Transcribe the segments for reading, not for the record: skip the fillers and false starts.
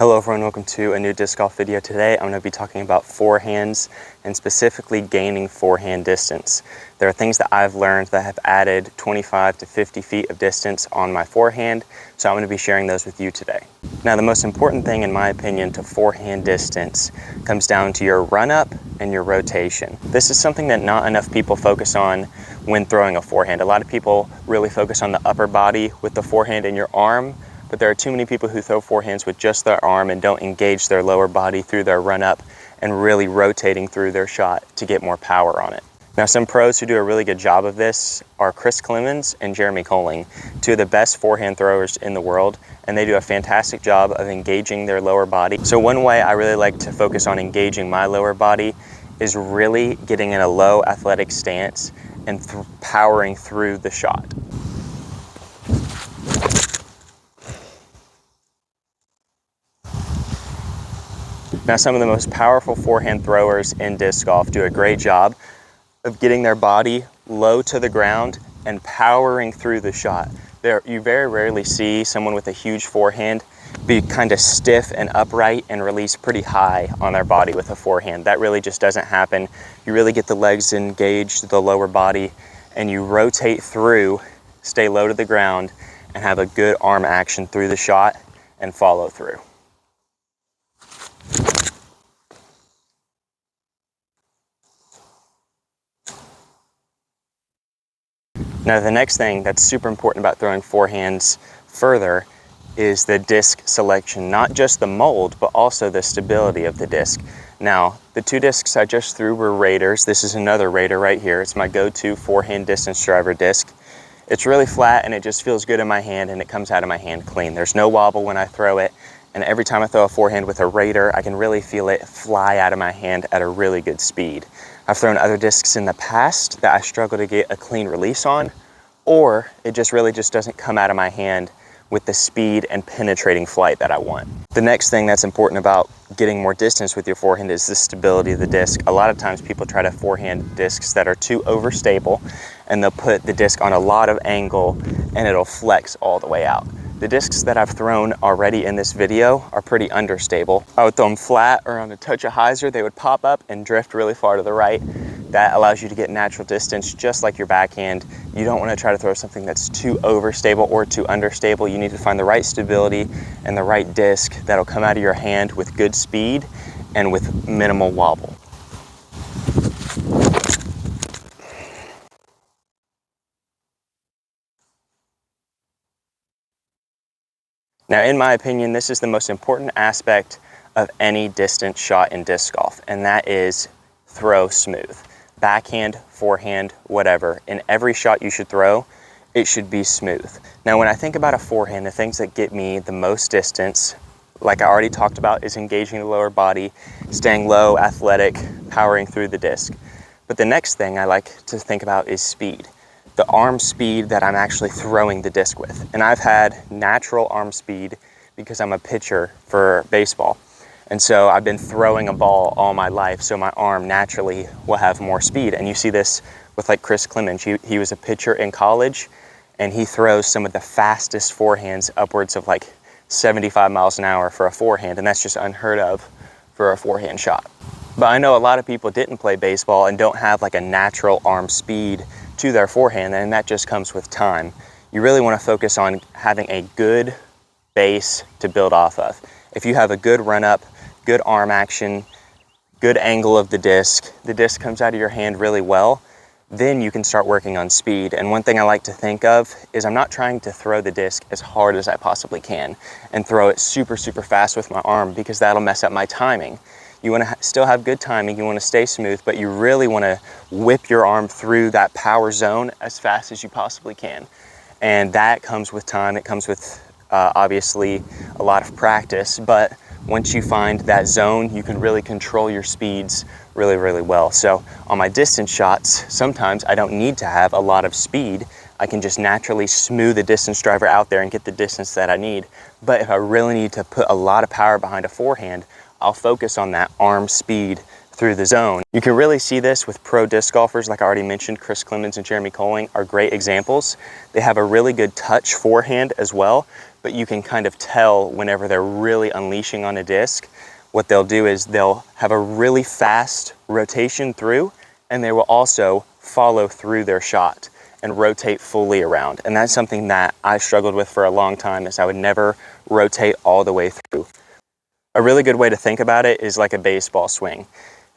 Hello everyone, welcome to a new disc golf video. Today I'm going to be talking about forehands and specifically gaining forehand distance. There are things that I've learned that have added 25 to 50 feet of distance on my forehand, so I'm going to be sharing those with you today. Now the most important thing in my opinion to forehand distance comes down to your run up and your rotation. This is something that not enough people focus on when throwing a forehand. A lot of people really focus on the upper body with the forehand and your arm, but there are too many people who throw forehands with just their arm and don't engage their lower body through their run up and really rotating through their shot to get more power on it. Now some pros who do a really good job of this are Chris Clemens and Jeremy Colling, two of the best forehand throwers in the world, and they do a fantastic job of engaging their lower body. So one way I really like to focus on engaging my lower body is really getting in a low athletic stance and powering through the shot. Now some of the most powerful forehand throwers in disc golf do a great job of getting their body low to the ground and powering through the shot. You very rarely see someone with a huge forehand be kind of stiff and upright and release pretty high on their body with a forehand. That really just doesn't happen. You really get the legs engaged, the lower body, and you rotate through, stay low to the ground, and have a good arm action through the shot and follow through. Now the next thing that's super important about throwing forehands further is the disc selection, not just the mold, but also the stability of the disc. Now, the two discs I just threw were Raiders. This is another Raider right here. It's my go-to forehand distance driver disc. It's really flat and it just feels good in my hand and it comes out of my hand clean. There's no wobble when I throw it. And every time I throw a forehand with a Raider, I can really feel it fly out of my hand at a really good speed. I've thrown other discs in the past that I struggle to get a clean release on, or it just really doesn't come out of my hand with the speed and penetrating flight that I want. The next thing that's important about getting more distance with your forehand is the stability of the disc. A lot of times people try to forehand discs that are too overstable and they'll put the disc on a lot of angle and it'll flex all the way out. The discs that I've thrown already in this video are pretty understable. I would throw them flat or on a touch of hyzer, they would pop up and drift really far to the right. That allows you to get natural distance just like your backhand. You don't want to try to throw something that's too overstable or too understable. You need to find the right stability and the right disc that'll come out of your hand with good speed and with minimal wobble. Now, in my opinion, this is the most important aspect of any distance shot in disc golf, and that is throw smooth. Backhand, forehand, whatever. In every shot you should throw, it should be smooth. Now, when I think about a forehand, the things that get me the most distance, like I already talked about, is engaging the lower body, staying low, athletic, powering through the disc. But the next thing I like to think about is speed. The arm speed that I'm actually throwing the disc with. And I've had natural arm speed because I'm a pitcher for baseball. And so I've been throwing a ball all my life, so my arm naturally will have more speed. And you see this with like Chris Clemens. He was a pitcher in college and he throws some of the fastest forehands, upwards of like 75 miles an hour for a forehand, and that's just unheard of for a forehand shot. But I know a lot of people didn't play baseball and don't have like a natural arm speed to their forehand, and that just comes with time. You really want to focus on having a good base to build off of. If you have a good run up, good arm action, good angle of the disc comes out of your hand really well, then you can start working on speed. And one thing I like to think of is I'm not trying to throw the disc as hard as I possibly can and throw it super, super fast with my arm, because that'll mess up my timing. You want to still have good timing, you want to stay smooth, but you really want to whip your arm through that power zone as fast as you possibly can. And that comes with time, it comes with obviously a lot of practice, but once you find that zone, you can really control your speeds really, really well. So on my distance shots, sometimes I don't need to have a lot of speed. I can just naturally smooth the distance driver out there and get the distance that I need. But if I really need to put a lot of power behind a forehand, I'll focus on that arm speed through the zone. You can really see this with pro disc golfers, like I already mentioned. Chris Clemens and Jeremy Colling are great examples. They have a really good touch forehand as well, but you can kind of tell whenever they're really unleashing on a disc. What they'll do is they'll have a really fast rotation through, and they will also follow through their shot and rotate fully around. And that's something that I struggled with for a long time, is I would never rotate all the way through. A really good way to think about it is like a baseball swing.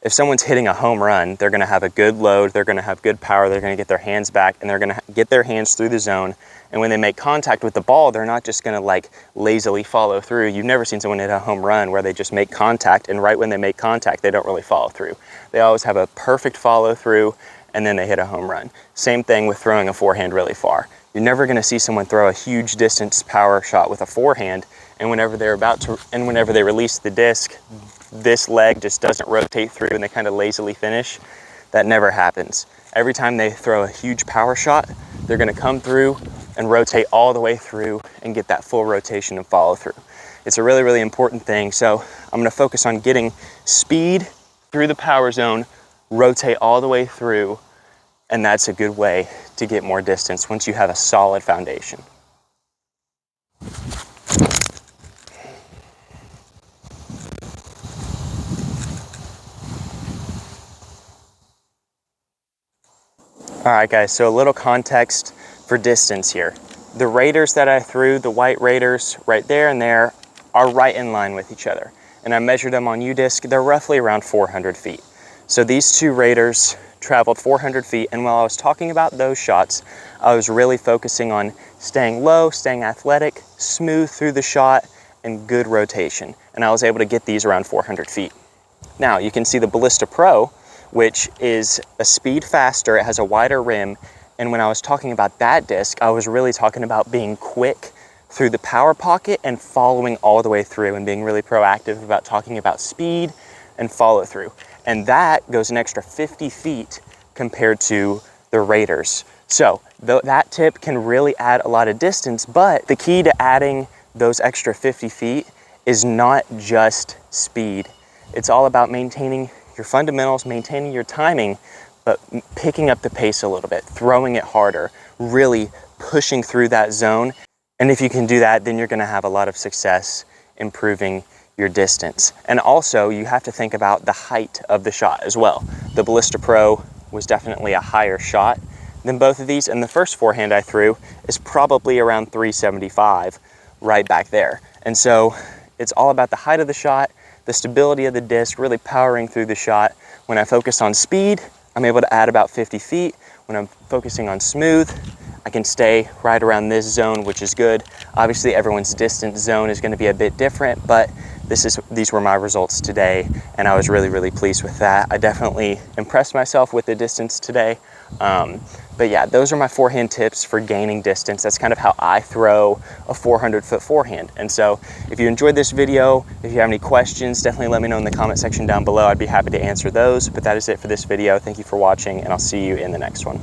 If someone's hitting a home run, they're gonna have a good load, they're gonna have good power, they're gonna get their hands back, and they're gonna get their hands through the zone. And when they make contact with the ball, they're not just gonna like lazily follow through. You've never seen someone hit a home run where they just make contact, and right when they make contact, they don't really follow through. They always have a perfect follow through, and then they hit a home run. Same thing with throwing a forehand really far. You're never gonna see someone throw a huge distance power shot with a forehand, and whenever they release the disc, this leg just doesn't rotate through and they kind of lazily finish. That never happens. Every time they throw a huge power shot, they're gonna come through and rotate all the way through and get that full rotation and follow through. It's a really, really important thing. So I'm gonna focus on getting speed through the power zone, rotate all the way through, and that's a good way to get more distance once you have a solid foundation. All right guys, so a little context for distance here. The Raiders that I threw, the white Raiders right there and there, are right in line with each other. And I measured them on U-disc, they're roughly around 400 feet. So these two Raiders traveled 400 feet, and while I was talking about those shots, I was really focusing on staying low, staying athletic, smooth through the shot, and good rotation. And I was able to get these around 400 feet. Now you can see the Ballista Pro, which is a speed faster, it has a wider rim, and when I was talking about that disc, I was really talking about being quick through the power pocket and following all the way through, and being really proactive about talking about speed and follow through. And that goes an extra 50 feet compared to the Raiders. So that tip can really add a lot of distance, but the key to adding those extra 50 feet is not just speed. It's all about maintaining your fundamentals, maintaining your timing, but picking up the pace a little bit, throwing it harder, really pushing through that zone. And if you can do that, then you're gonna have a lot of success improving your distance. And also you have to think about the height of the shot as well. The Ballista Pro was definitely a higher shot than both of these, and the first forehand I threw is probably around 375 right back there. And so it's all about the height of the shot, the stability of the disc, really powering through the shot. When I focus on speed, I'm able to add about 50 feet. When I'm focusing on smooth, I can stay right around this zone, which is good. Obviously everyone's distance zone is gonna be a bit different, but these were my results today, and I was really, really pleased with that. I definitely impressed myself with the distance today. But yeah, those are my forehand tips for gaining distance. That's kind of how I throw a 400-foot forehand. And so if you enjoyed this video, if you have any questions, definitely let me know in the comment section down below. I'd be happy to answer those. But that is it for this video. Thank you for watching, and I'll see you in the next one.